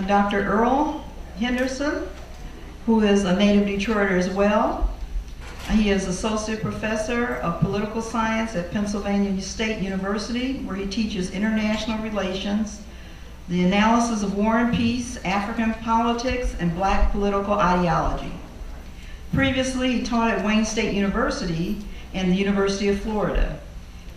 Dr. Earl Henderson, who is a native Detroiter as well. He is Associate Professor of Political Science at Pennsylvania State University, where he teaches international relations, the analysis of war and peace, African politics, and Black political ideology. Previously, he taught at Wayne State University and the University of Florida.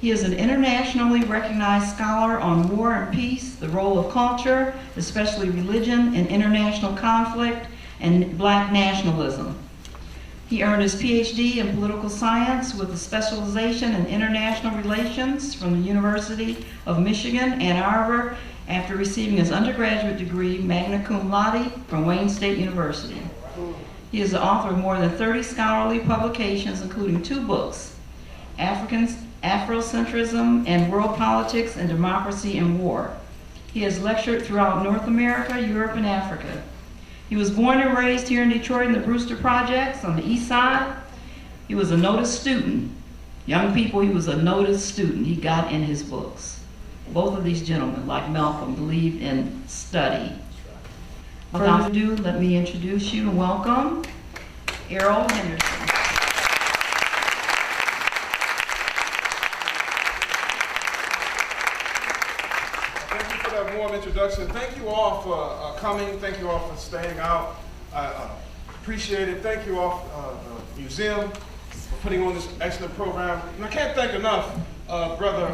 He is an internationally recognized scholar on war and peace, the role of culture, especially religion, in international conflict, and Black nationalism. He earned his PhD in political science with a specialization in international relations from the University of Michigan, Ann Arbor, after receiving his undergraduate degree, magna cum laude, from Wayne State University. He is the author of more than 30 scholarly publications, including 2 books, Afrocentrism and World Politics and Democracy and War. He has lectured throughout North America, Europe, and Africa. He was born and raised here in Detroit in the Brewster Projects on the east side. He was a noticed student. Young people, he was a noticed student. He got in his books. Both of these gentlemen, like Malcolm, believed in study. Without ado, let me introduce you and welcome Errol Henderson. Thank you for that warm introduction. Thank you all for coming. Thank you all for staying out. I appreciate it. Thank you all, the museum, for putting on this excellent program. And I can't thank enough brother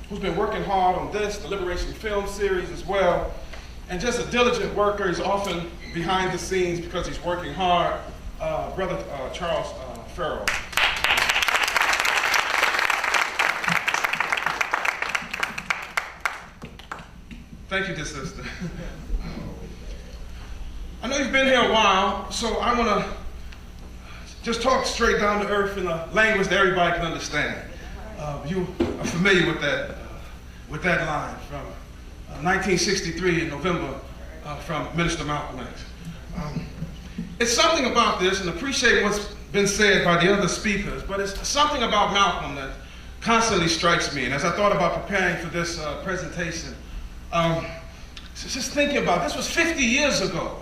who's been working hard on this, the Liberation film series as well. And just a diligent worker. He's often behind the scenes because he's working hard. Brother Charles Farrell. Thank you, dear sister. I know you've been here a while, so I want to just talk straight down to earth in a language that everybody can understand. You are familiar with that line from 1963 in November from Minister Malcolm X. It's something about this, and appreciate what's been said by the other speakers, but it's something about Malcolm that constantly strikes me. And as I thought about preparing for this presentation, just thinking about this was 50 years ago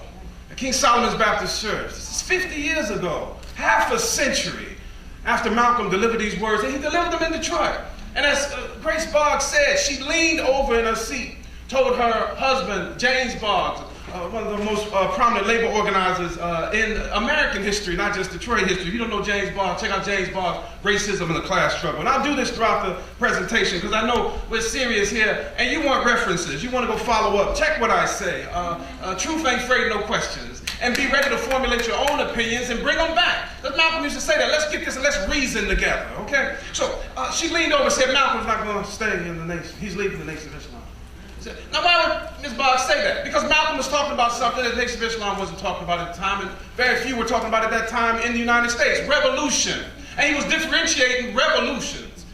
at King Solomon's Baptist Church. This is 50 years ago, half a century after Malcolm delivered these words, and he delivered them in Detroit. And as Grace Boggs said, she leaned over in her seat, told her husband, James Boggs, one of the most prominent labor organizers in American history, not just Detroit history. If you don't know James Boggs, check out James Boggs, Racism and the Class Struggle. And I'll do this throughout the presentation because I know we're serious here and you want references. You want to go follow up. Check what I say. Truth ain't afraid of no questions. And be ready to formulate your own opinions and bring them back. As Malcolm used to say that, let's get this and let's reason together, okay? So she leaned over and said, Malcolm's not going to stay in the nation. He's leaving the Nation of Islam. Now, why would Ms. Boggs say that? Because Malcolm was talking about something that the Nation of Islam wasn't talking about at the time, and very few were talking about at that time in the United States. Revolution. And he was differentiating revolutions.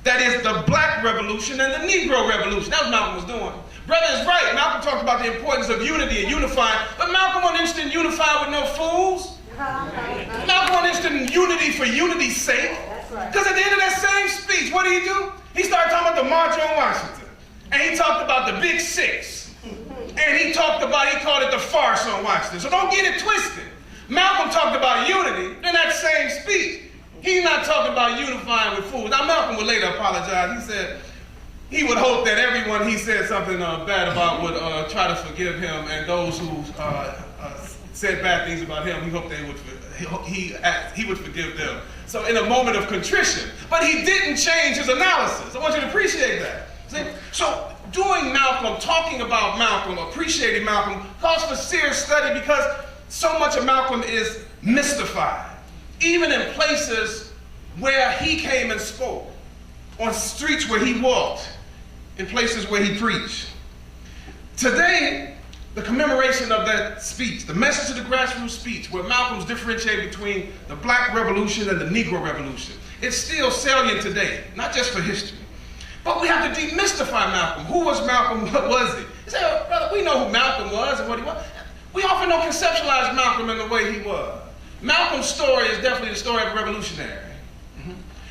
That is the Black Revolution and the Negro Revolution. That's what Malcolm was doing. Brother is right. Malcolm talked about the importance of unity and unifying, but Malcolm wasn't interested in unifying with no fools. Malcolm wasn't interested in unity for unity's sake. Because at the end of that same speech, what did he do? He started talking about the March on Washington. And he talked about the Big Six. And he called it the farce on Washington. So don't get it twisted. Malcolm talked about unity in that same speech. He's not talking about unifying with fools. Now Malcolm would later apologize. He said he would hope that everyone he said something bad about would try to forgive him, and those who said bad things about him, he hoped he would forgive them. So in a moment of contrition. But he didn't change his analysis. I want you to appreciate that. See? So doing Malcolm, talking about Malcolm, appreciating Malcolm, calls for serious study because so much of Malcolm is mystified. Even in places where he came and spoke, on streets where he walked, in places where he preached. Today, the commemoration of that speech, the message to the grassroots speech, where Malcolm's differentiated between the Black Revolution and the Negro Revolution, it's still salient today, not just for history. But we have to demystify Malcolm. Who was Malcolm? What was he? You say, oh, brother, we know who Malcolm was and what he was. We often don't conceptualize Malcolm in the way he was. Malcolm's story is definitely the story of a revolutionary.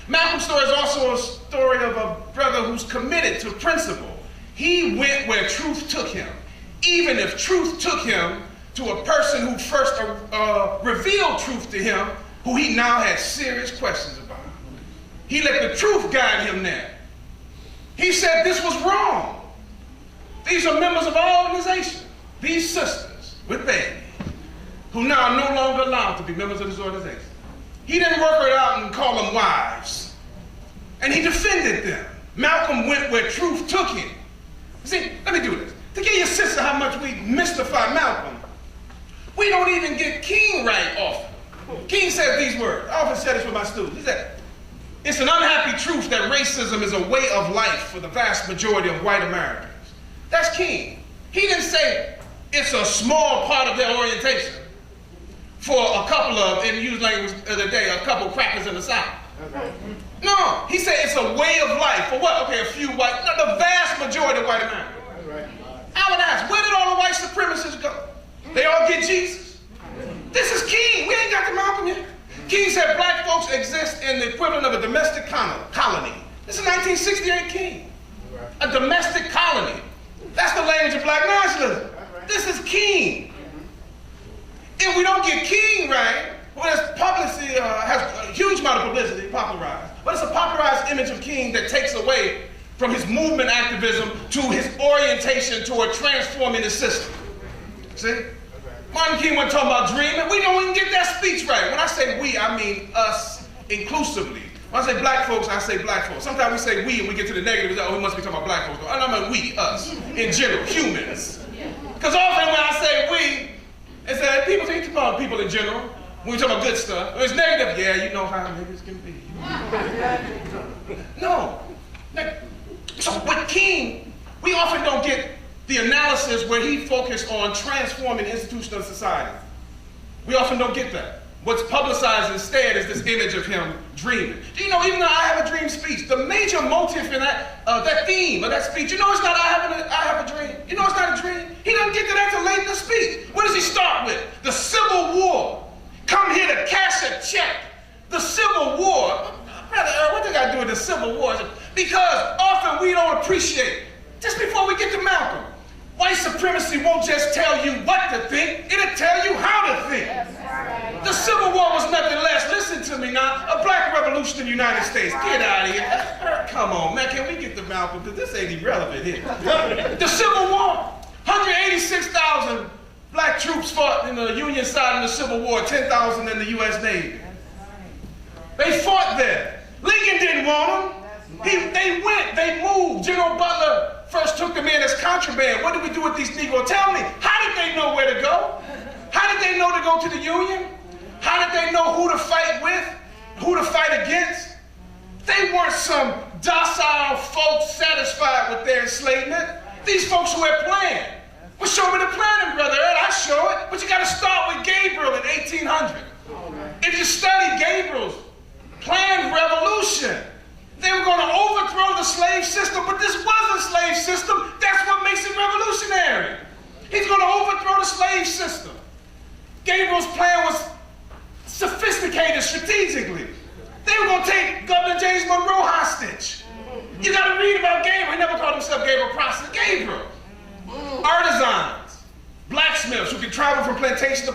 Malcolm's story is also a story of a brother who's committed to principle. He went where truth took him. even if truth took him to a person who first revealed truth to him, who he now had serious questions about. He let the truth guide him there. He said this was wrong. These are members of our organization, these sisters with babies, who now are no longer allowed to be members of this organization. He didn't work it out and call them wives. And he defended them. Malcolm went where truth took him. See, let me do this. To give your sister how much we mystify Malcolm, we don't even get King right often. King said these words. I often say this with my students. He said, it's an unhappy truth that racism is a way of life for the vast majority of white Americans. That's King. He didn't say it's a small part of their orientation for a couple of, in use language of the day, a couple crackers in the South. Okay. No, he said it's a way of life for what? Okay, a few white, no, the vast majority of white Americans. Right. I would ask, where did all the white supremacists go? They all get Jesus. This is King. We ain't got the Malcolm yet. King said black folks exist in the equivalent of a domestic colony. This is 1968 King. A domestic colony. That's the language of black nationalism. This is King. If we don't get King right, well, this publicity has a huge amount of publicity, popularized. But it's a popularized image of King that takes away from his movement activism to his orientation toward transforming the system. See? Martin King wasn't talking about dreaming. We don't even get that speech right. When I say we, I mean us inclusively. When I say black folks, I say black folks. Sometimes we say we and we get to the negative. We say, oh, we must be talking about black folks. I mean we, us, in general, humans. Because often when I say we, it's that people think about people in general. When we talk about good stuff, it's negative. Yeah, you know how niggas can be. No. So with King, we often don't get the analysis where he focused on transforming institutional society. We often don't get that. What's publicized instead is this image of him dreaming. Do you know, even though I have a dream speech, the major motive in that theme of that speech, you know it's not I have a dream. You know it's not a dream. He doesn't get to that till late in the speech. What does he start with? The Civil War. Come here to cash a check. The Civil War. Brother Earl, what does that got to do with the Civil War? Because often we don't appreciate, just before we get to Malcolm, white supremacy won't just tell you what to think, it'll tell you how to think. The Civil War was nothing less, listen to me now, a black revolution in the United States. Get out of here. Come on, man, can we get to Malcolm? Because this ain't irrelevant here. The Civil War, 186,000 black troops fought in the Union side in the Civil War, 10,000 in the U.S. Navy. They fought there. Lincoln didn't want them. They went, they moved. General Butler first took them in as contraband. What did we do with these Negroes? Tell me, how did they know where to go? How did they know to go to the Union? How did they know who to fight with, who to fight against? They weren't some docile folks satisfied with their enslavement. These folks who had planned. Well, show me the planning, Brother Ed. I show it. But you got to start with Gabriel in 1800. If you study Gabriel's planned revolution, they were going to overthrow the slave system, but this was a slave system. That's what makes it revolutionary. He's going to overthrow the slave system. Gabriel's plan was sophisticated strategically. They were going to take Governor James Monroe hostage. You got to read about Gabriel. He never called himself Gabriel Prosser. Gabriel. Artisans, blacksmiths who could travel from plantation to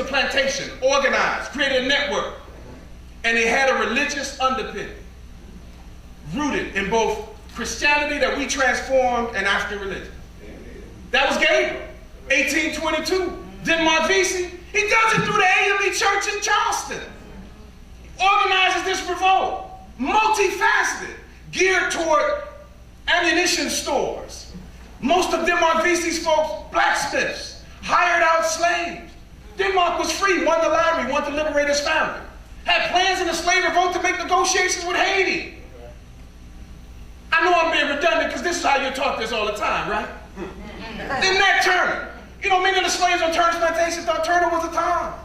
plantation, organized, created a network. And they had a religious underpinning, rooted in both Christianity that we transformed and African religion. That was Gabriel, 1822. Denmark Vesey, he does it through the AME Church in Charleston. Organizes this revolt, multifaceted, geared toward ammunition stores. Most of Denmark Vesey's folks, blacksmiths, hired out slaves. Denmark was free, won the lottery, wanted to liberate his family. Had plans in the slave revolt to make negotiations with Haiti. I know I'm being redundant because this is how you're taught this all the time, right? Then Nat Turner. You know, many of the slaves on Turner's plantation thought Turner was a Tom.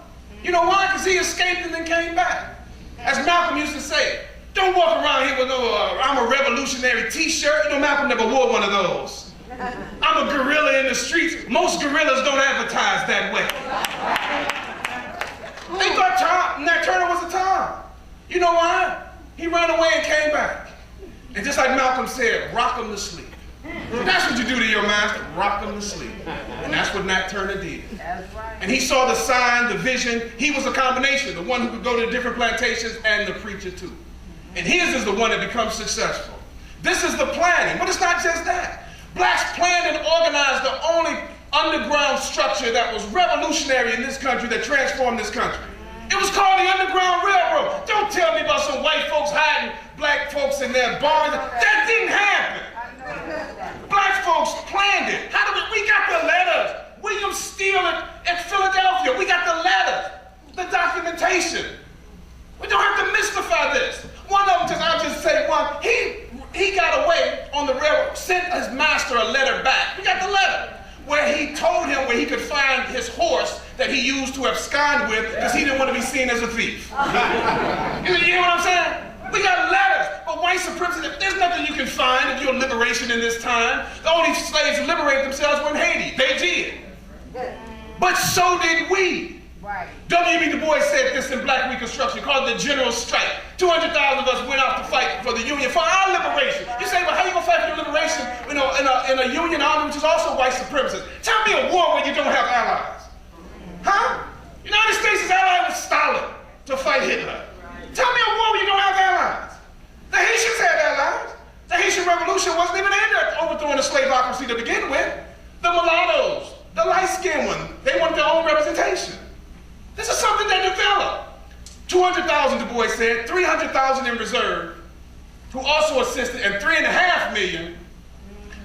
You know why? Because he escaped and then came back. As Malcolm used to say, don't walk around here with no, I'm a revolutionary t-shirt. You know, Malcolm never wore one of those. I'm a guerrilla in the streets. Most guerrillas don't advertise that way. They thought Nat Turner was a Tom. You know why? He ran away and came back. And just like Malcolm said, rock him to sleep. That's what you do to your master, rock him to sleep. And that's what Nat Turner did. And he saw the sign, the vision. He was a combination, the one who could go to the different plantations and the preacher too. And his is the one that becomes successful. This is the planning, but it's not just that. Blacks planned and organized the only underground structure that was revolutionary in this country, that transformed this country. It was called the Underground Railroad. Don't tell me about some white folks hiding black folks in their barns. That didn't happen. Black folks planned it. How did we got the letters. William Steele at Philadelphia. We got the letters, the documentation. We don't have to mystify this. One of them, I'll just say one, he got away on the railroad, sent his master a letter back. We got the letter where he told him where he could find his horse that he used to abscond with because he didn't want to be seen as a thief. You hear what I'm saying? We got letters, but white supremacy, there's nothing you can find if you're liberation in this time. The only slaves who liberated themselves were in Haiti. They did. But so did we. Right. W.E.B. Du Bois said this in Black Reconstruction, called the General Strike. 200,000 of us went out to fight for the Union, for our liberation. You say, well, how are you going to fight for your liberation in a Union army which is also white supremacist? Tell me a war where you don't have allies. Huh? The United States is allied with Stalin to fight Hitler. Tell me a war where you don't have allies. The Haitians had allies. The Haitian Revolution wasn't even aimed at overthrowing the slaveocracy to begin with. The mulattoes, the light-skinned one, they wanted their own representation. This is something they developed. 200,000, Du Bois said, 300,000 in reserve, who also assisted, and 3.5 million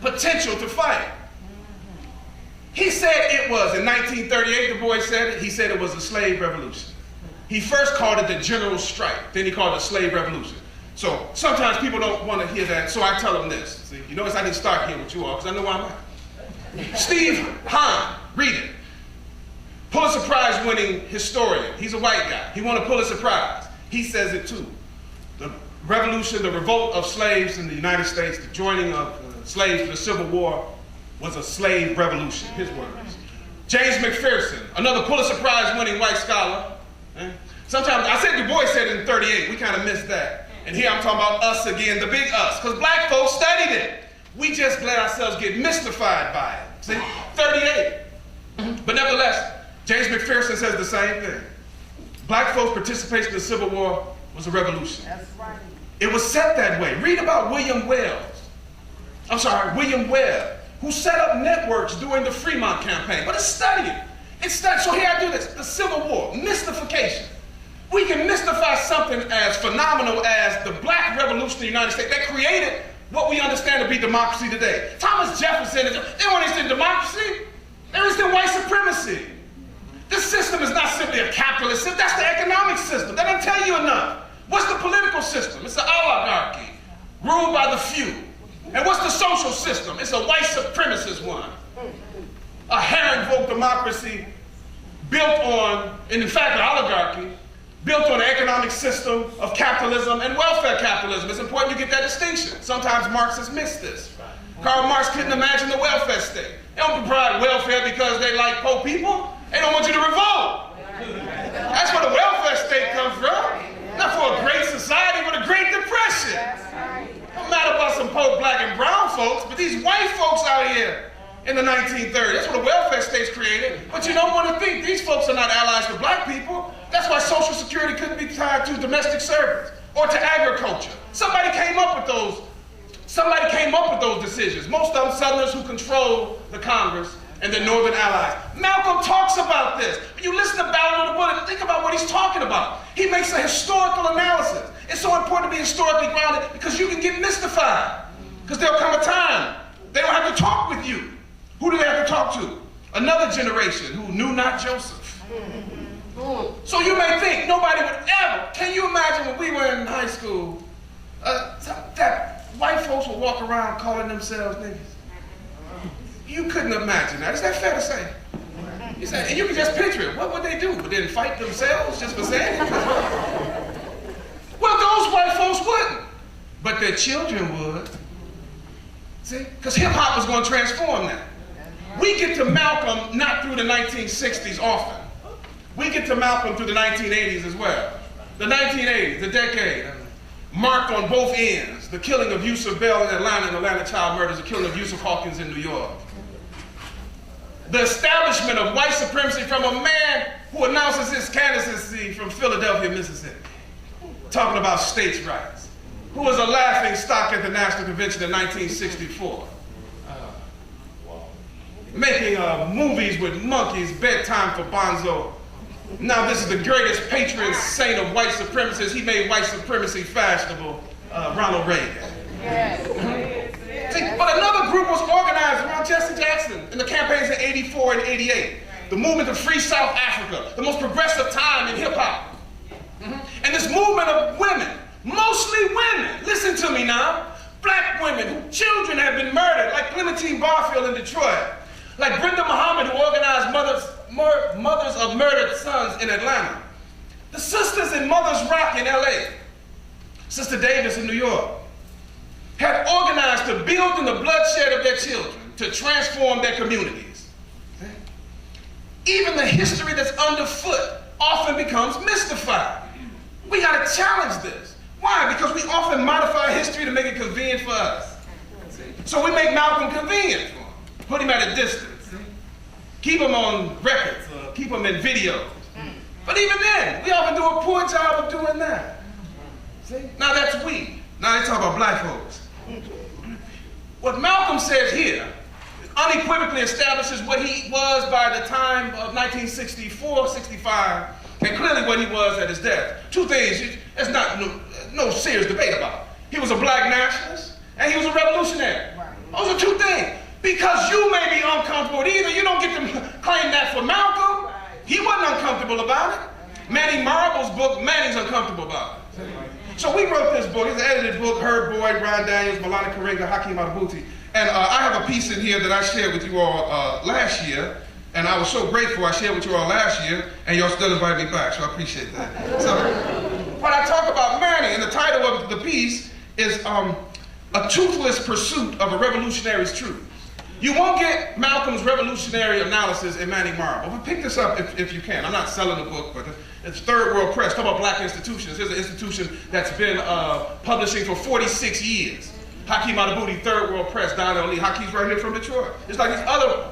potential to fight. He said it was, in 1938, Du Bois said it, he said it was the slave revolution. He first called it the General Strike, then he called it the slave revolution. So sometimes people don't want to hear that, so I tell them this. See, you notice I didn't start here with you all, because I know where I'm at. Steve Hahn, read it. Pulitzer Prize winning historian. He's a white guy. He won a Pulitzer Prize. He says it too. The revolution, the revolt of slaves in the United States, the joining of slaves to the Civil War was a slave revolution, his words. James McPherson, another Pulitzer Prize winning white scholar. Sometimes, I said Du Bois said it in 38, we kind of missed that. And here I'm talking about us again, the big us, because black folks studied it. We just let ourselves get mystified by it. See, 38. But nevertheless, James McPherson says the same thing. Black folks' participation in the Civil War was a revolution. That's right. It was set that way. Read about William Webb, who set up networks during the Fremont campaign. But it's studied. So here I do this, the Civil War, mystification. We can mystify something as phenomenal as the Black Revolution in the United States that created what we understand to be democracy today. Thomas Jefferson, they weren't interested in democracy, they were interested in white supremacy. This system is not simply a capitalist system, that's the economic system. That doesn't tell you enough. What's the political system? It's an oligarchy, ruled by the few. And what's the social system? It's a white supremacist one. A Herrenvolk democracy built on, and in fact an oligarchy, built on an economic system of capitalism and welfare capitalism. It's important you get that distinction. Sometimes Marxists miss this. Karl Marx couldn't imagine the welfare state. They don't provide welfare because they like poor people. They don't want you to revolt. That's where the welfare state comes from. Not for a great society, but a great depression. Don't matter about some poor black and brown folks, but these white folks out here in the 1930s, that's what the welfare state's created. But you don't want to think these folks are not allies to black people. That's why Social Security couldn't be tied to domestic servants or to agriculture. Somebody came up with those decisions. Most of them Southerners who control the Congress and their Northern allies. Malcolm talks about this. When you listen to Ballad of the Bullet, think about what he's talking about. He makes a historical analysis. It's so important to be historically grounded because you can get mystified. Because there'll come a time they don't have to talk with you. Who do they have to talk to? Another generation who knew not Joseph. So you may think nobody would ever, can you imagine when we were in high school, that white folks would walk around calling themselves niggas? You couldn't imagine that. Is that fair to say? And you can just picture it. What would they do? Would they fight themselves just for saying it? Well, those white folks wouldn't. But their children would. See? Because hip-hop was going to transform that. We get to Malcolm not through the 1960s often. We get to Malcolm through the 1980s as well. The 1980s, the decade marked on both ends. The killing of Yusuf Bell in Atlanta and Atlanta child murders, the killing of Yusuf Hawkins in New York. The establishment of white supremacy from a man who announces his candidacy from Philadelphia, Mississippi, talking about states' rights, who was a laughing stock at the National Convention in 1964, making movies with monkeys, bedtime for Bonzo. Now this is the greatest patron saint of white supremacists. He made white supremacy fashionable, Ronald Reagan. See, but another group was organized around Jesse Jackson in the campaigns in '84 and '88. The movement to free South Africa, the most progressive time in hip hop. And this movement of women, mostly women, listen to me now, black women whose children have been murdered, like Clementine Barfield in Detroit, like Brenda Muhammad, who organized mothers of murdered sons in Atlanta, the sisters in Mothers Rock in LA, Sister Davis in New York, had organized to build in the bloodshed of their children to transform their communities. Even the history that's underfoot often becomes mystified. We got to challenge this. Why? Because we often modify history to make it convenient for us. So we make Malcolm convenient for him, put him at a distance, keep him on records, keep him in videos. But even then, we often do a poor job of doing that. See? Now that's we. Now they talk about black folks. What Malcolm says here unequivocally establishes what he was by the time of 1964, 65, and clearly what he was at his death. Two things, there's not no serious debate about. He was a black nationalist, and he was a revolutionary. Those are two things. Because you may be uncomfortable with either, you don't get to claim that for Malcolm. He wasn't uncomfortable about it. Manny Marble's book, Manny's uncomfortable about it. So we wrote this book. It's an edited book, Herb Boyd, Ron Daniels, Malana Karenga, Hakeem Adabuti. And I have a piece in here that I shared with you all last year, and I was so grateful I shared with you all last year, and y'all still invited me back, so I appreciate that. So, when I talk about Manny, and the title of the piece is A Toothless Pursuit of a Revolutionary's Truth. You won't get Malcolm's revolutionary analysis in Manny Marble. But pick this up if you can. I'm not selling the book, but it's Third World Press. Talk about black institutions. Here's an institution that's been publishing for 46 years. Hakeem Adabuti, Third World Press, Donna Lee. Hakeem's right here from Detroit. It's like these other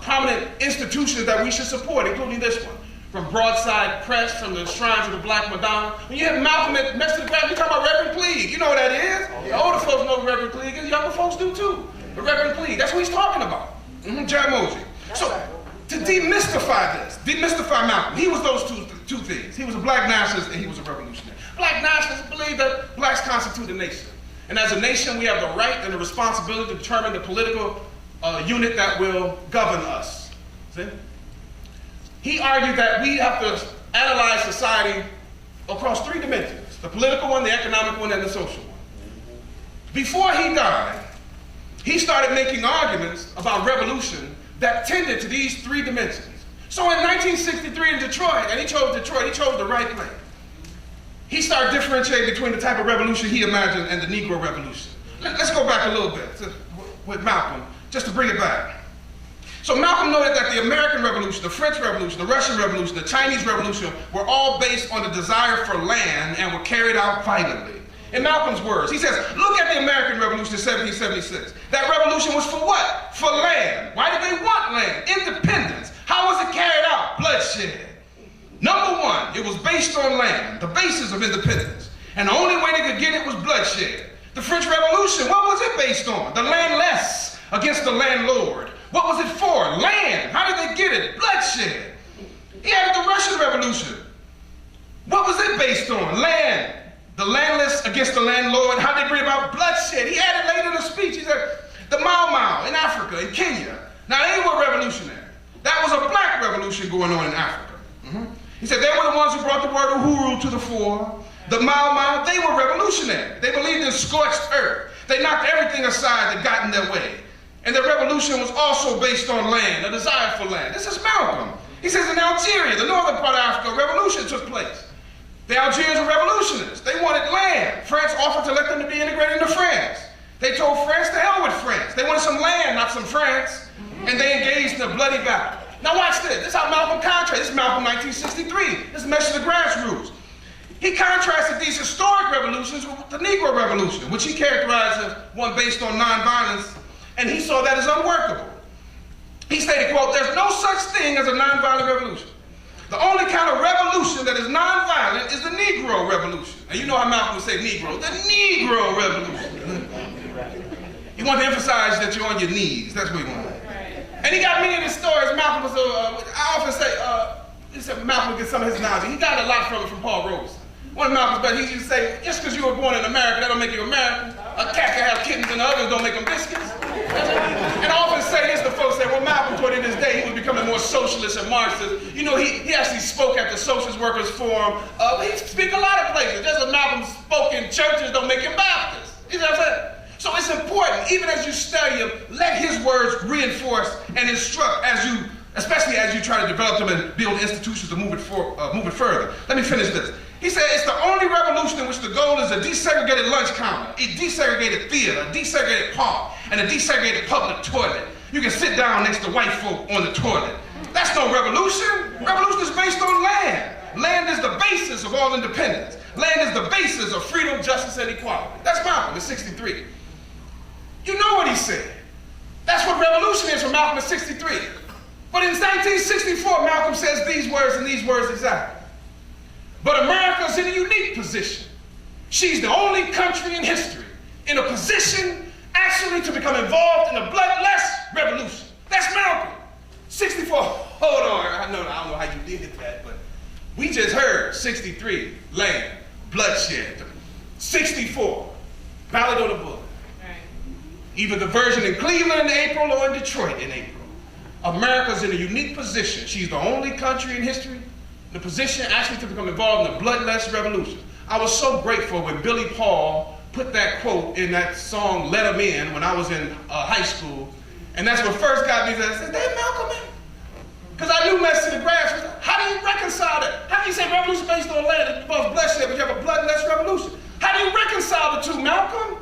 prominent institutions that we should support, including this one. From Broadside Press, from the Shrines of the Black Madonna. When you have Malcolm next to the ground, you're talking about Reverend Cleage. You know what that is. The older folks know who Reverend Cleage is. Younger folks do too. The Reverend Cleage, that's what he's talking about. Jack Mosey. So, to demystify this, demystify Malcolm, he was those two things. He was a black nationalist and he was a revolutionary. Black nationalists believe that blacks constitute a nation. And as a nation, we have the right and the responsibility to determine the political unit that will govern us. See? He argued that we have to analyze society across three dimensions: the political one, the economic one, and the social one. Before he died, he started making arguments about revolution that tended to these three dimensions. So in 1963 in Detroit, and he chose the right place. He started differentiating between the type of revolution he imagined and the Negro Revolution. Let's go back a little bit with Malcolm, just to bring it back. So Malcolm noted that the American Revolution, the French Revolution, the Russian Revolution, the Chinese Revolution were all based on the desire for land and were carried out violently. In Malcolm's words, he says, look at the American Revolution in 1776. That revolution was for what? For land. Why did they want land? Independence. How was it carried out? Bloodshed. Number one, it was based on land, the basis of independence. And the only way they could get it was bloodshed. The French Revolution, what was it based on? The landless against the landlord. What was it for? Land. How did they get it? Bloodshed. He added the Russian Revolution. What was it based on? Land. The landless against the landlord. How did they bring about bloodshed? He added later in the speech, he said, the Mau Mau in Africa, in Kenya. Now they were revolutionary. That was a black revolution going on in Africa. He said they were the ones who brought the word Uhuru to the fore. The Mau Mau, they were revolutionary. They believed in scorched earth. They knocked everything aside that got in their way. And their revolution was also based on land, a desire for land. This is Malcolm. He says in Algeria, the northern part of Africa, a revolution took place. The Algerians were revolutionists. They wanted land. France offered to let them to be integrated into France. They told France to hell with France. They wanted some land, not some France. And they engaged in a bloody battle. Now watch this. This is how Malcolm contrasts. This is Malcolm 1963. This is a message to the grassroots. He contrasted these historic revolutions with the Negro Revolution, which he characterized as one based on nonviolence, and he saw that as unworkable. He stated, quote, "There's no such thing as a nonviolent revolution. The only kind of revolution that is nonviolent is the Negro Revolution." And you know how Malcolm would say Negro, the Negro Revolution. He wanted to emphasize that you're on your knees. That's what he wanted. And he got many of his stories. Malcolm was, I often say, he said Malcolm would get some of his analogy. He got a lot from it from Paul Robeson. One of Malcolm's brothers, he used to say, just because you were born in America, that don't make you American. A cat can have kittens and the others don't make them biscuits. And I often say this to folks that, well, Malcolm toward in his day, he was becoming more socialist and Marxist. You know, he actually spoke at the Socialist Workers Forum. He speak a lot of places. Just as Malcolm spoke in churches, don't make him Baptist. You know what I'm saying? So it's important, even as you study him, let his words reinforce and instruct especially as you try to develop them and build institutions to move it further. Let me finish this. He said it's the only revolution in which the goal is a desegregated lunch counter, a desegregated theater, a desegregated park, and a desegregated public toilet. You can sit down next to white folk on the toilet. That's no revolution. Revolution is based on land. Land is the basis of all independence. Land is the basis of freedom, justice, and equality. That's Malcolm in 63. You know what he said. That's what revolution is for Malcolm in 63. But in 1964, Malcolm says these words and these words exactly. But America's in a unique position. She's the only country in history in a position actually to become involved in a bloodless revolution. That's Malcolm. 64, hold on, I don't know how you did that, but we just heard 63, land, bloodshed. 64, Ballad on the Bullet. Either the version in Cleveland in April or in Detroit in April. America's in a unique position. She's the only country in history in a position actually to become involved in a bloodless revolution. I was so grateful when Billy Paul put that quote in that song, Let 'Em In, when I was in high school. And that's what first got me. I said, that Malcolm, man. Because I knew mess to the grass. How do you reconcile that? How do you say revolution based on land that involves bloodshed, but you have a bloodless revolution? How do you reconcile the two, Malcolm?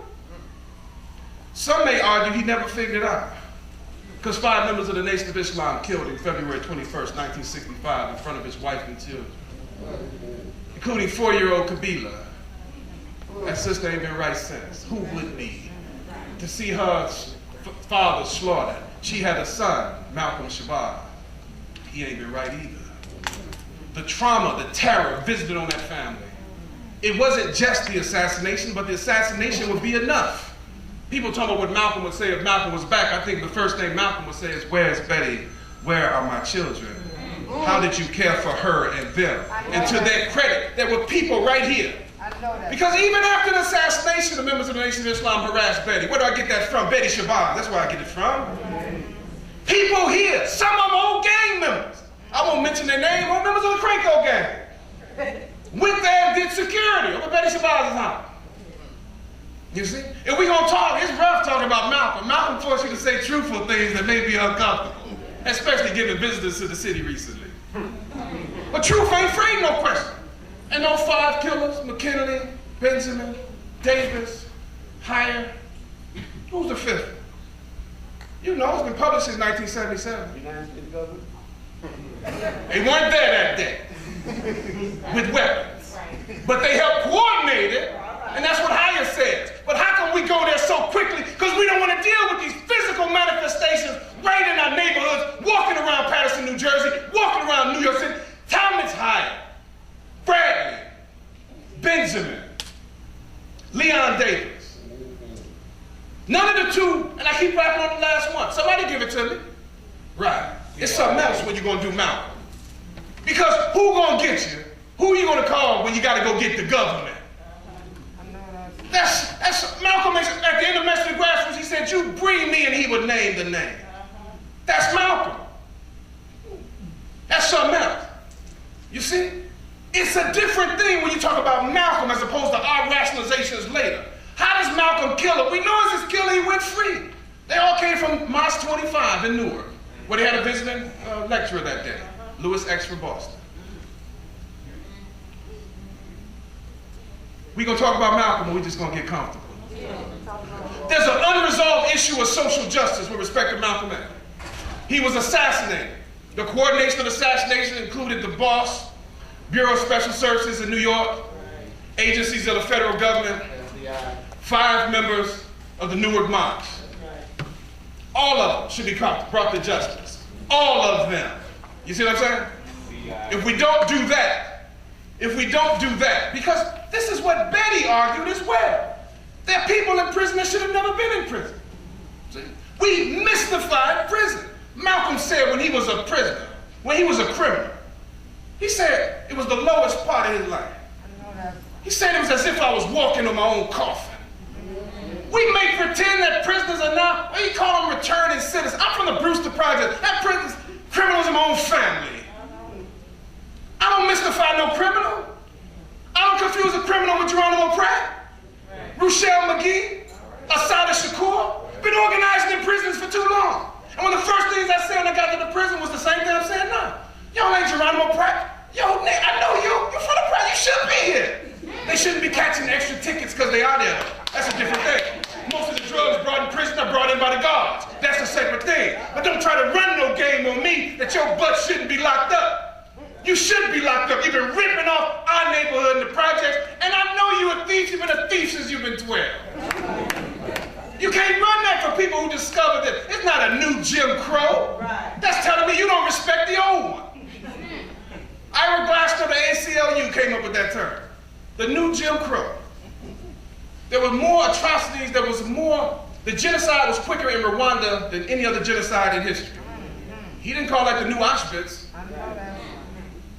Some may argue he never figured it out. Because 5 members of the Nation of Islam killed him February 21st, 1965 in front of his wife and children. Including 4-year-old Kabila. That sister ain't been right since. Who would be? To see her father slaughtered. She had a son, Malcolm El-Shabazz. He ain't been right either. The trauma, the terror visited on that family. It wasn't just the assassination, but the assassination would be enough. People talk about what Malcolm would say if Malcolm was back. I think the first thing Malcolm would say is, where's Betty? Where are my children? How did you care for her and them? And to their credit, there were people right here. Because even after the assassination, the members of the Nation of Islam harassed Betty. Where do I get that from? Betty Shabazz, that's where I get it from. People here, some of them old gang members. I won't mention their name, or members of the Cranko gang. Went there and did security over Betty Shabazz's house. You see? If we're going to talk, it's rough talking about Malcolm. Malcolm forced you to say truthful things that may be uncomfortable, especially giving visitors to the city recently. But truth ain't free, no question. And those 5 killers, McKinley, Benjamin, Davis, Heyer, who's the 5th? You know, it's been published since 1977. United States government? They weren't there that day with weapons, but they helped coordinate it. And that's what Heyer says. But how can we go there so quickly? Because we don't want to deal with these physical manifestations right in our neighborhoods, walking around Patterson, New Jersey, walking around New York City. Thomas Heyer, Bradley, Benjamin, Leon Davis. None of the two, and I keep rapping on the last one. Somebody give it to me. Right. It's something else when you're going to do Malcolm. Because who going to get you? Who are you going to call when you got to go get the government? That's Malcolm at the end of Mess to the Grassroots, he said, you breed me and he would name the name. That's Malcolm. That's something else. You see? It's a different thing when you talk about Malcolm as opposed to our rationalizations later. How does Malcolm kill it? We know as his killer he went free. They all came from Mosque 25 in Newark, where they had a visiting lecturer that day, Lewis X from Boston. We're going to talk about Malcolm, or we're just going to get comfortable. There's an unresolved issue of social justice with respect to Malcolm X. He was assassinated. The coordination of the assassination included the boss, Bureau of Special Services in New York, agencies of the federal government, 5 members of the Newark March. All of them should be brought to justice. All of them. You see what I'm saying? If we don't do that, because this is what Betty argued as well. There are people in prison that should have never been in prison. See? We mystified prison. Malcolm said when he was a prisoner, when he was a criminal, he said it was the lowest part of his life. He said it was as if I was walking on my own coffin. We may pretend that prisoners are now, we call them returning citizens. I'm from the Brewster Project. That prisoners, criminals in my own family. I don't mystify no criminal. I don't confuse a criminal with Geronimo Pratt, Ruchelle McGee, Assata Shakur. Been organizing in prisons for too long. And one of the first things I said when I got to the prison was the same thing I'm saying now. Y'all ain't Geronimo Pratt. Yo, I know you. You're from the Pratt. You should be here. They shouldn't be catching extra tickets because they are there. That's a different thing. Most of the drugs brought in prison are brought in by the guards. That's a separate thing. But don't try to run no game on me that your butt shouldn't be locked up. You should be locked up. You've been ripping off our neighborhood and the projects, and I know you're a thief. You've been a thief since you've been 12. You can't run that for people who discovered that it's not a new Jim Crow. That's telling me you don't respect the old one. Ira Glasgow, the ACLU, came up with that term. The new Jim Crow. There were more atrocities, the genocide was quicker in Rwanda than any other genocide in history. He didn't call that the new Auschwitz.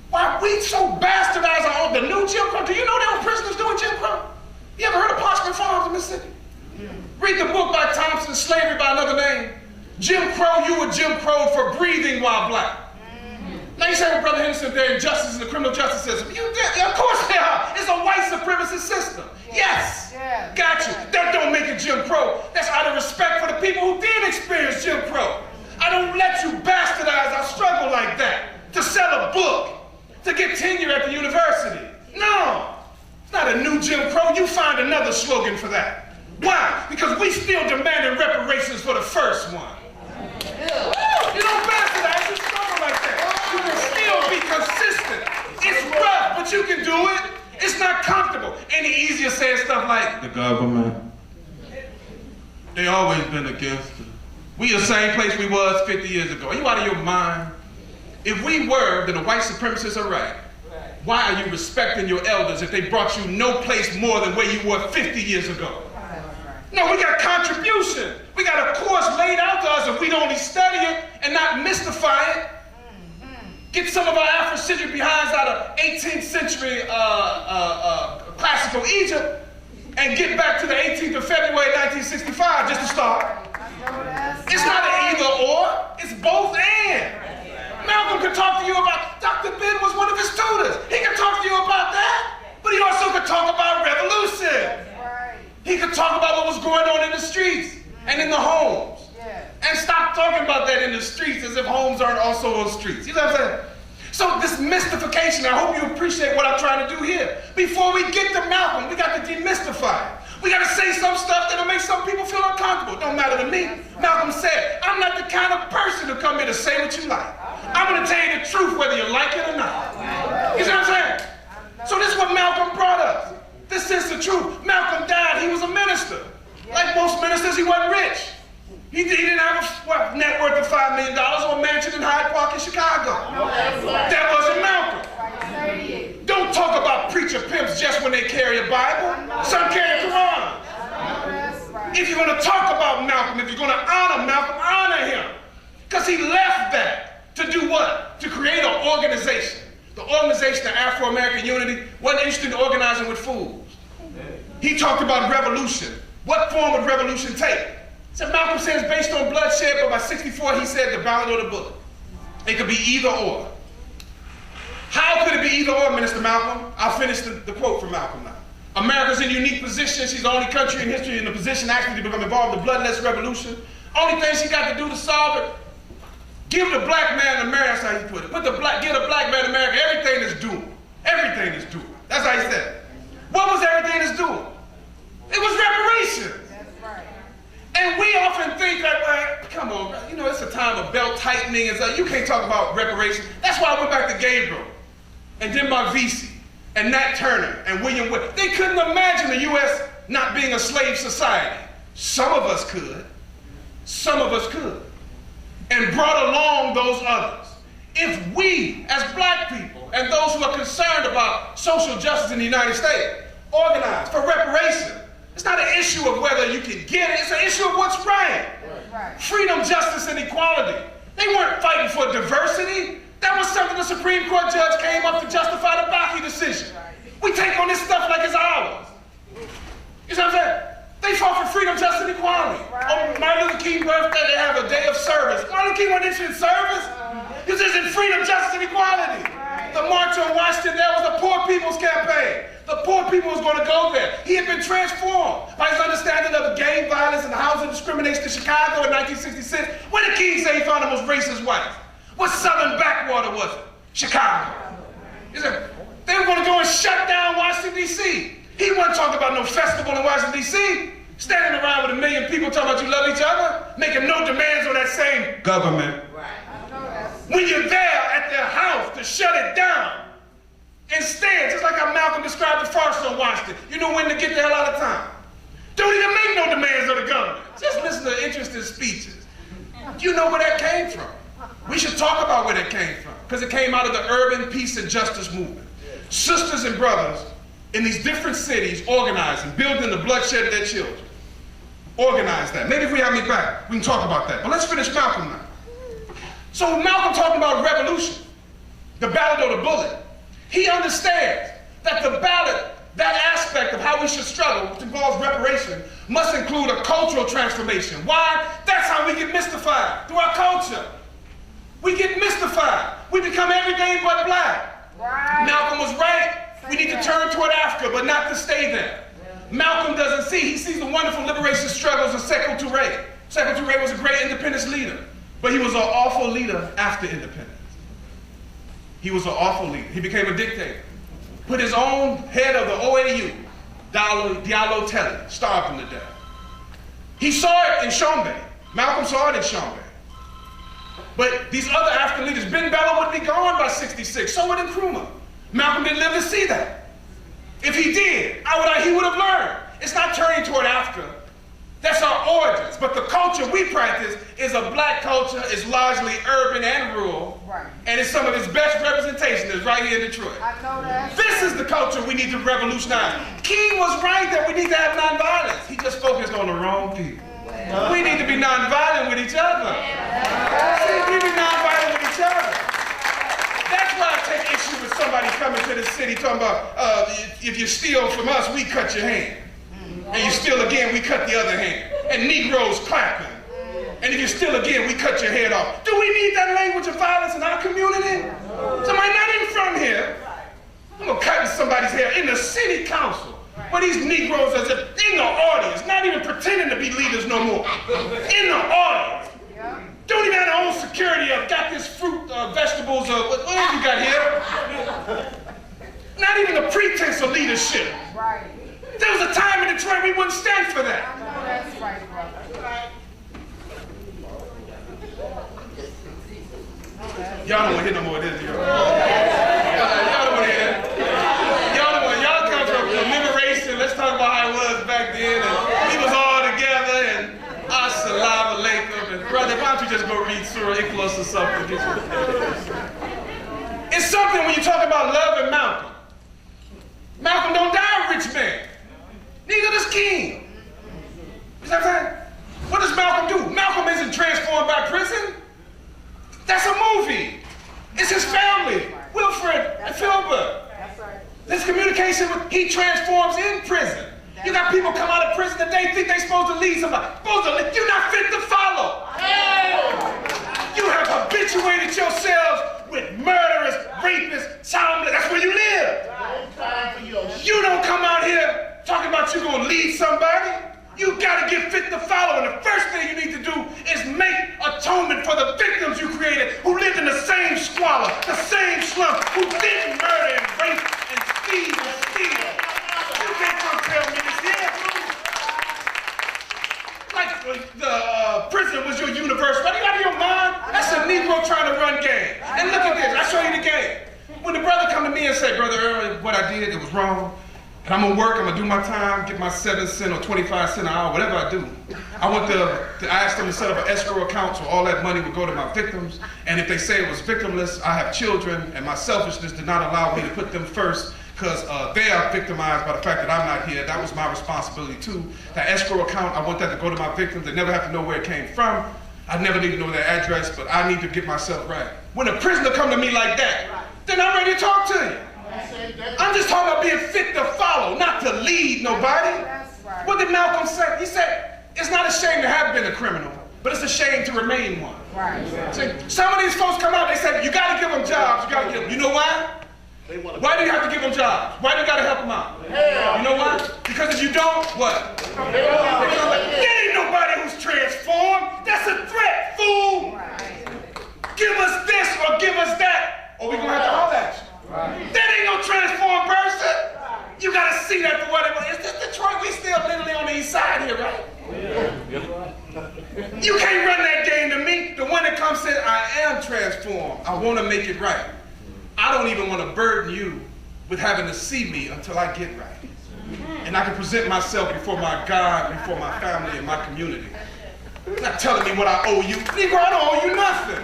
Why we so bastardize our own, the new Jim Crow? Do you know there were prisoners doing Jim Crow? You ever heard of Parchment Farms in Mississippi? Read the book by Thompson, Slavery by Another Name. Jim Crow, you were Jim Crow for breathing while black. Now you say, well, Brother Henderson, there are injustices in the criminal justice system. Of course there are. It's a white supremacist system. Yes. Got you. That don't make it Jim Crow. That's out of respect for the people who did experience Jim Crow. I don't let you bastardize our struggle like that. To sell a book. To get tenure at the university. No. It's not a new Jim Crow. You find another slogan for that. Why? Because we still demanding reparations for the first one. You don't bastardize your struggle like that. You can still be consistent. It's rough, but you can do it. It's not comfortable. Any easier saying stuff like, the government, they always been against it. We the same place we was 50 years ago. Are you out of your mind? If we were, then the white supremacists are right. Why are you respecting your elders if they brought you no place more than where you were 50 years ago? No, we got contribution. We got a course laid out to us if we'd only study it and not mystify it. Get some of our Afrocentric behinds out of 18th century classical Egypt and get back to the 18th of February 1965 just to start. It's not an either or, it's both and. Malcolm could talk to you about, Dr. Ben was one of his tutors. He could talk to you about that, but he also could talk about revolution. He could talk about what was going on in the streets and in the homes. And stop talking about that in the streets as if homes aren't also on streets. You know what I'm saying? So this mystification, I hope you appreciate what I'm trying to do here. Before we get to Malcolm, we got to demystify it. We got to say some stuff that'll make some people feel uncomfortable. Don't matter to me. Malcolm said, I'm not the kind of person to come here to say what you like. I'm going to tell you the truth whether you like it or not. You see what I'm saying? So this is what Malcolm brought us. This is the truth. Malcolm died, he was a minister. Like most ministers, he wasn't rich. He didn't have a net worth of $5 million or a mansion in Hyde Park in Chicago. That wasn't Malcolm. Don't talk about preacher pimps just when they carry a Bible. Some carry a Quran. If you're going to talk about Malcolm, if you're going to honor Malcolm, honor him. Because he left that to do what? To create an organization. The Organization of Afro-American Unity wasn't interested in organizing with fools. He talked about revolution. What form would revolution take? So Malcolm says based on bloodshed, but by 64 he said the ballad or the bullet. It could be either or. How could it be either or, Minister Malcolm? I'll finish the quote from Malcolm now. America's in a unique position. She's the only country in history in a position actually to become involved in a bloodless revolution. Only thing she got to do to solve it, give the black man America, that's how he put it. Give the black man America everything is due. Everything is due. That's how he said it. What was everything is due? It was reparations. And we often think like, well, come on, you know, it's a time of belt tightening and so you can't talk about reparations. That's why I went back to Gabriel and then Mark Vesey and Nat Turner and William Witt. They couldn't imagine the U.S. not being a slave society. Some of us could. Some of us could. And brought along those others. If we, as black people, and those who are concerned about social justice in the United States, organize for reparations, it's not an issue of whether you can get it, it's an issue of what's right. Freedom, justice, and equality. They weren't fighting for diversity. That was something the Supreme Court judge came up to justify the Bakke decision. We take on this stuff like it's ours. You see what I'm saying? They fought for freedom, justice, and equality. On Martin Luther King's birthday, they have a day of service. Martin Luther King wasn't interested in service. He was interested in freedom, justice, and equality. The March on Washington, that was the Poor People's Campaign. The poor people was going to go there. He had been transformed by his understanding of gang violence and housing discrimination in Chicago in 1966. Where did King say he found the most racist whites? What southern backwater was it? Chicago. He said, they were going to go and shut down Washington, D.C. He wasn't talking about no festival in Washington, D.C. Standing around with 1 million people talking about you love each other, making no demands on that same government. When you're there at their house to shut it down, instead, just like how Malcolm described the farce on Washington, you know when to get the hell out of town. Don't even make no demands of the government. Just listen to interesting speeches. You know where that came from. We should talk about where that came from, because it came out of the urban peace and justice movement. Sisters and brothers in these different cities organizing, building the bloodshed of their children. Organize that. Maybe if we have me back, we can talk about that. But let's finish Malcolm now. So Malcolm talking about revolution, the ballad or the bullet. He understands that the ballad, that aspect of how we should struggle, which involves reparation, must include a cultural transformation. Why? That's how we get mystified, through our culture. We get mystified. We become everything but black. Right. Malcolm was right. We need to turn toward Africa, but not to stay there. Malcolm doesn't see. He sees the wonderful liberation struggles of Sekou Touré. Sekou Touré was a great independence leader, but he was an awful leader after independence. He was an awful leader. He became a dictator. Put his own head of the OAU, Diallo Telly, starved him to death. He saw it in Shombe. Malcolm saw it in Shombe. But these other African leaders, Ben Bella would be gone by 66, so would Nkrumah. Malcolm didn't live to see that. If he did, he would have learned. It's not turning toward Africa. That's our origins. But the culture we practice is a black culture. It's largely urban and rural. Right. And it's some of its best representation is right here in Detroit. I know that. This is the culture we need to revolutionize. King was right that we need to have nonviolence. He just focused on the wrong people. We need to be nonviolent with each other. See, we be nonviolent with each other. That's why I take issue with somebody coming to the city talking about, if you steal from us, we cut your hand. And you steal again, we cut the other hand. And Negroes clapping. And if you steal again, we cut your head off. Do we need that language of violence in our community? Somebody not even from here. I'm gonna cut somebody's hair in the city council. But these Negroes are just in the audience, not even pretending to be leaders no more. In the audience. Don't even have their own security of got this fruit, vegetables, what else you got here? Not even the pretense of leadership. Right. There was a time in Detroit we wouldn't stand for that. I know that's right, brother. Y'all don't want to hear no more of this, y'all. Y'all don't want to hear that. Y'all come from commemoration. Let's talk about how it was back then. And we was all together and assalamu alaikum. And brother, why don't you just go read Surah Ikhlas or something? It's something when you talk about love and Malcolm. Malcolm don't die a rich man. Neither does King. You know what I'm saying? What does Malcolm do? Malcolm isn't transformed by prison. That's a movie. It's his family. Wilfred and Philbert. This communication with, he transforms in prison. You got people come out of prison that they think they're supposed to lead somebody. You're not fit to follow. You have habituated yourselves with murderers, rapists, child molesters. That's where you live. You don't come out here talking about you're going to lead somebody. You got to get fit to follow. And the first thing you need to do is make atonement for the victims you created who lived in the same squalor, the same slum, who didn't murder and rape and steal and steal. You can't come tell me this here. Like the prison was your universe. What do you got in your mind? That's a Negro trying to run game. And look at this. I'll show you the game. when the brother come to me and say, Brother Earl, what I did, it was wrong, and I'm gonna work, I'm gonna do my time, get my 7 cents or 25 cents an hour, whatever I do. I want I asked them to set up an escrow account so all that money would go to my victims. And if they say it was victimless, I have children, and my selfishness did not allow me to put them first because they are victimized by the fact that I'm not here. That was my responsibility too. That escrow account, I want that to go to my victims. They never have to know where it came from. I never need to know their address, but I need to get myself right. When a prisoner come to me like that, then I'm ready to talk to you. I'm just talking about being fit to follow, not to lead nobody. What did Malcolm say? He said, it's not a shame to have been a criminal, but it's a shame to remain one. See, some of these folks come out, they say, you gotta give them jobs, you gotta give them. You know why? Why do you have to give them jobs? Why do you gotta help them out? You know why? Because if you don't, what? There ain't nobody who's transformed. That's a threat, fool. Give us this or give us that, or we're gonna have to holler at you. That ain't no transformed person. You gotta see that for what it was. Is this Detroit? We still literally on the east side here, right? You can't run that game to me. The one that comes says, I am transformed. I want to make it right. I don't even want to burden you with having to see me until I get right. And I can present myself before my God, before my family and my community. You're not telling me what I owe you. Negro, I don't owe you nothing.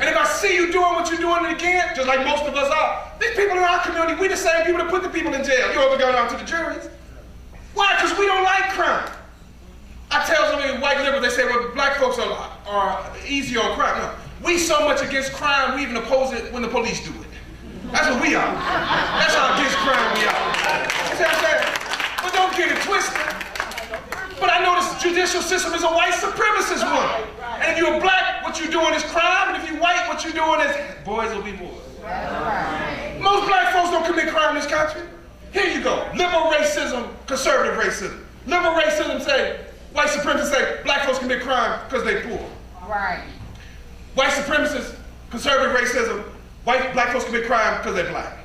And if I see you doing what you're doing again, just like most of us are, these people in our community, we the same people that put the people in jail. You ever go down to the juries? Why? Because we don't like crime. I tell some of these white liberals, they say, well, black folks are easy on crime. No, we so much against crime, we even oppose it when the police do it. That's what we are. That's how against crime we are. You see what I'm saying? But don't get it twisted. But I know this judicial system is a white supremacist one. And if you're black, what you're doing is crime, and if you're white, what you're doing is boys will be boys. Most black folks don't commit crime in this country. Here you go. Liberal racism, conservative racism. Liberal racism say, white supremacists say, black folks commit crime because they poor. Right. White supremacists, conservative racism, black folks commit crime because they're black.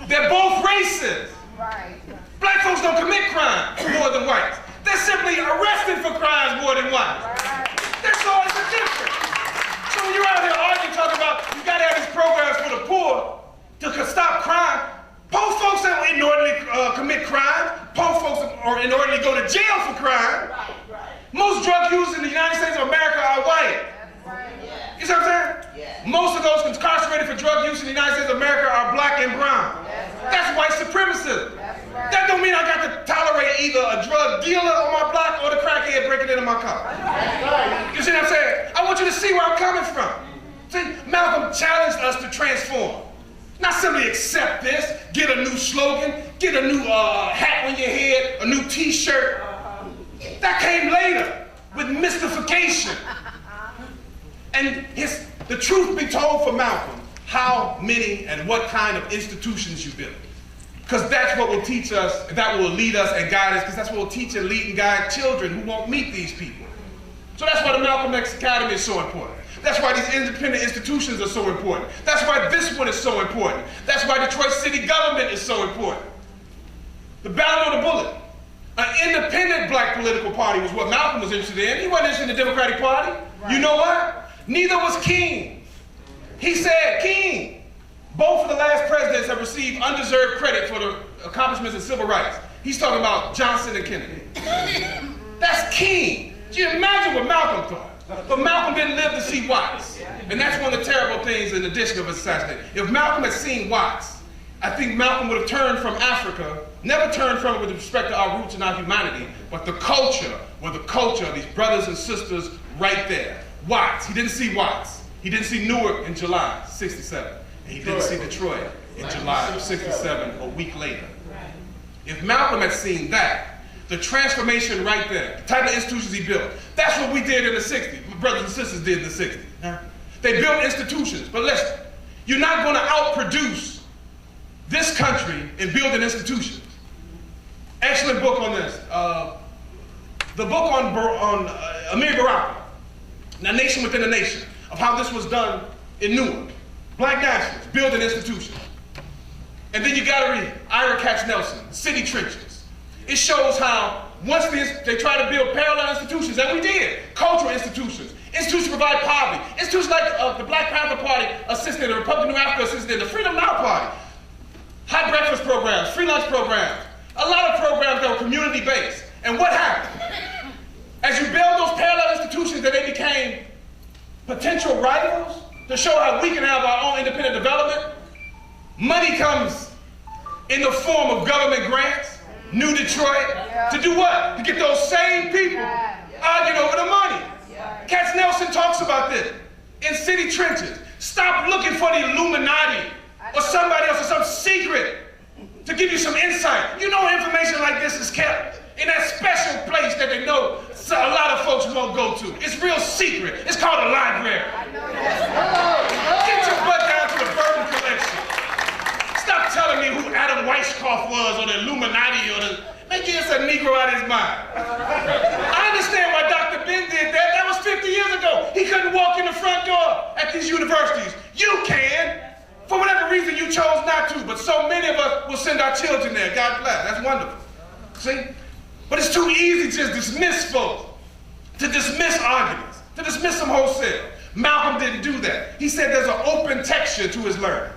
They're both racist. Right. Black folks don't commit crime more than whites. They're simply arrested for crimes more than whites. Right. That's all, it's a difference. So when you're out here arguing, talking about you gotta have these programs for the poor to stop crime, poor folks don't inordinately commit crime. Poor folks are inordinately go to jail for crime. Most drug users in the United States of America are white. You see what I'm saying? Most of those incarcerated for drug use in the United States of America are black and brown. That's white supremacy. That don't mean I got to tolerate either a drug dealer on my block or the crackhead breaking into my car. You see what I'm saying? I want you to see where I'm coming from. See, Malcolm challenged us to transform. Not simply accept this, get a new slogan, get a new hat on your head, a new t-shirt. That came later with mystification. And the truth be told for Malcolm, how many and what kind of institutions you build. Because that's what will teach us, that will lead us and guide us, because that's what will teach and lead and guide children who won't meet these people. So that's why the Malcolm X Academy is so important. That's why these independent institutions are so important. That's why this one is so important. That's why Detroit City government is so important. The ballad on the bullet. An independent black political party was what Malcolm was interested in. He wasn't interested in the Democratic Party. Right. You know what? Neither was King. He said, King, both of the last presidents have received undeserved credit for the accomplishments in civil rights. He's talking about Johnson and Kennedy. That's King. Do you imagine what Malcolm thought? But Malcolm didn't live to see Watts. And that's one of the terrible things in addition of assassination. If Malcolm had seen Watts, I think Malcolm would have turned from Africa, never turned from it with respect to our roots and our humanity, but the culture, or the culture of these brothers and sisters right there. Watts, he didn't see Watts. He didn't see Newark in July '67. And he didn't see Detroit in July of '67, a week later. If Malcolm had seen that, the transformation right there, the type of institutions he built, that's what we did in the '60s, my brothers and sisters did in the '60s. Huh? They built institutions, but listen, you're not going to outproduce this country in building institutions. Excellent book on this. The book on Amir Baraka, A Nation Within a Nation, of how this was done in Newark. Black nationalists, building institutions. And then you gotta read Ira Katz Nelson, City Trenches. It shows how once they try to build parallel institutions, and we did, cultural institutions, Institutions provide poverty. Institutions like the Black Panther Party assisted, the Republican New Africa assisted, the Freedom Now Party, hot breakfast programs, free lunch programs, a lot of programs that were community-based. And what happened? As you build those parallel institutions, that they became potential rivals to show how we can have our own independent development, money comes in the form of government grants, New Detroit, to do what? To get those same people arguing over the money. Katz Nelson talks about this in city trenches. Stop looking for the Illuminati or somebody else or some secret to give you some insight. You know information like this is kept in that special place that they know a lot of folks won't go to. It's real secret. It's called a library. Get your butt down to the Burton collection. Stop telling me who Adam Weishaupt was or the Illuminati or the... Man, get a Negro out of his mind. I understand why Dr. Ben did that. That was 50 years ago. He couldn't walk in the front door at these universities. You can. For whatever reason, you chose not to. But so many of us will send our children there. God bless. That's wonderful. See? But it's too easy to just dismiss folks, to dismiss arguments, to dismiss them wholesale. Malcolm didn't do that. He said there's an open texture to his learning.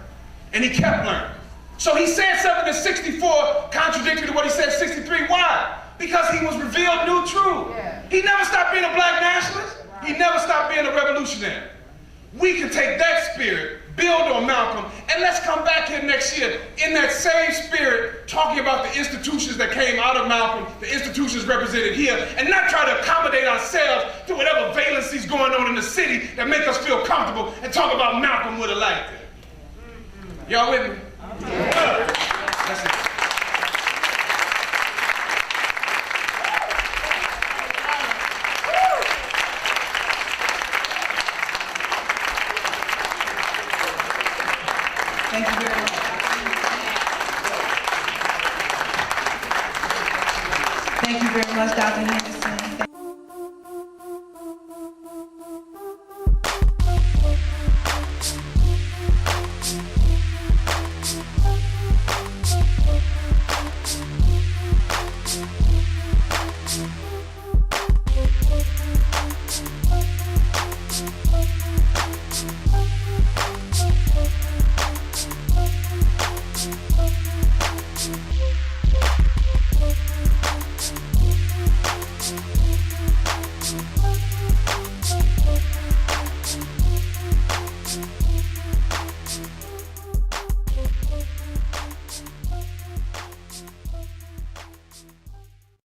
And he kept learning. So he said something in 64 contradictory to what he said in 63. Why? Because he was revealed new truth. He never stopped being a black nationalist. He never stopped being a revolutionary. We can take that spirit, build on Malcolm, and let's come back here next year in that same spirit, talking about the institutions that came out of Malcolm, the institutions represented here, and not try to accommodate ourselves to whatever valencies going on in the city that make us feel comfortable and talk about Malcolm with a light there. Y'all with me? That's it. Thank you very much. Thank you very much, Dr. Henderson.